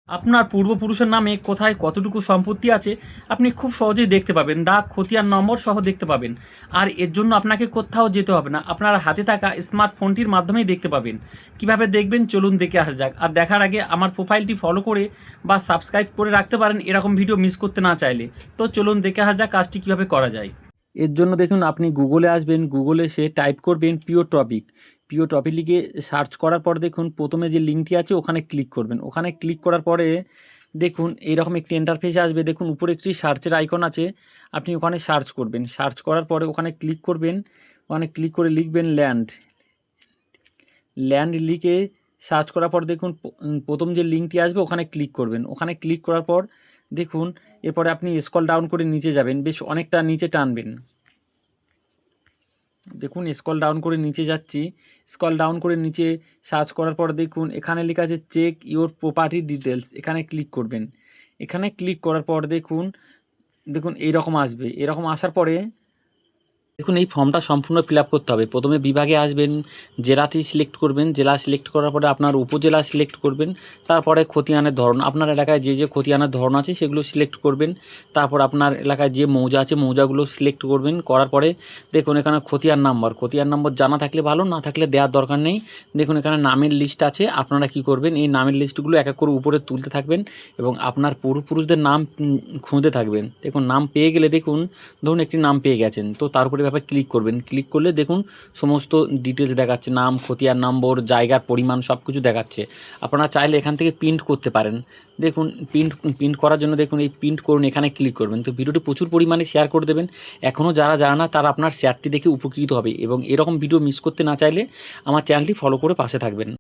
আপনার পূর্বপুরুষের নামে কোথায় কতটুকু সম্পত্তি আছে আপনি খুব সহজেই দেখতে পাবেন, দাগ, খতিয়ান নম্বর সহ দেখতে পাবেন। আর এর জন্য আপনাকে কোথাও যেতে হবে না, আপনার হাতে থাকা স্মার্টফোনটির মাধ্যমেই দেখতে পাবেন। কিভাবে দেখবেন চলুন দেখে আসা যাক। আর দেখার আগে আমার প্রোফাইলটি ফলো করে বা সাবস্ক্রাইব করে রাখতে পারেন এরকম ভিডিও মিস করতে না চাইলে। তো চলুন দেখে আসা যাক কাজটি কীভাবে করা যায়। এর জন্য দেখুন আপনি গুগলে আসবেন, গুগলে সে টাইপ করবেন পিও টপিক। পিও টপিক লিখে সার্চ করার পর দেখুন প্রথমে যে লিঙ্কটি আছে ওখানে ক্লিক করবেন। ওখানে ক্লিক করার পরে দেখুন এইরকম একটি ইন্টারফেস আসবে। দেখুন উপরে একটি সার্চের আইকন আছে, আপনি ওখানে সার্চ করবেন। সার্চ করার পরে ওখানে ক্লিক করবেন, ওখানে ক্লিক করে লিখবেন ল্যান্ড। ল্যান্ড লিখে সার্চ করার পর দেখুন প্রথম যে লিঙ্কটি আসবে ওখানে ক্লিক করবেন। ওখানে ক্লিক করার পর দেখুন এরপরে আপনি স্ক্রল ডাউন করে নিচে যাবেন, বেশ অনেকটা নিচে টানবেন। দেখুন স্ক্রল ডাউন করে নিচে যাচ্ছি। স্ক্রল ডাউন করে নিচে সার্চ করার পর দেখুন এখানে লেখা আছে চেক ইওর প্রপার্টি ডিটেলস, এখানে ক্লিক করবেন। এখানে ক্লিক করার পর দেখুন দেখুন এইরকম আসবে। এরকম আসার পরে দেখুন এই ফর্মটা সম্পূর্ণ ফিল আপ করতে হবে। প্রথমে বিভাগে আসবেন, জেলাটি সিলেক্ট করবেন। জেলা সিলেক্ট করার পরে আপনার উপজেলা সিলেক্ট করবেন। তারপরে খতিয়ানের ধরন, আপনার এলাকায় যে যে খতিয়ানের ধরন আছে সেগুলো সিলেক্ট করবেন। তারপর আপনার এলাকায় যে মৌজা আছে মৌজাগুলো সিলেক্ট করবেন। করার পরে দেখুন এখানে খতিয়ান নাম্বার জানা থাকলে ভালো, না থাকলে দেওয়ার দরকার নেই। দেখুন এখানে নামের লিস্ট আছে। আপনারা কি করবেন, এই নামের লিস্টগুলো এক এক করে উপরে তুলতে থাকবেন এবং আপনার পূর্বপুরুষদের নাম খুঁজতে থাকবেন। দেখুন নাম পেয়ে গেলে দেখুন ধরুন একটি নাম পেয়ে গেছেন, তো তার উপরে ব্যাপারে ক্লিক করবেন। ক্লিক করলে দেখুন সমস্ত ডিটেলস দেখাচ্ছে, নাম, খতিয়ান নম্বর, জায়গার পরিমাণ সব কিছু দেখাচ্ছে। আপনারা চাইলে এখান থেকে প্রিন্ট করতে পারেন। দেখুন প্রিন্ট করার জন্য দেখুন এই প্রিন্ট করুন, এখানে ক্লিক করবেন। তো ভিডিওটি প্রচুর পরিমাণে শেয়ার করে দেবেন। এখনও যারা জানে না তারা আপনার শেয়ারটি দেখে উপকৃত হবে এবং এরকম ভিডিও মিস করতে না চাইলে আমার চ্যানেলটি ফলো করে পাশে থাকবেন।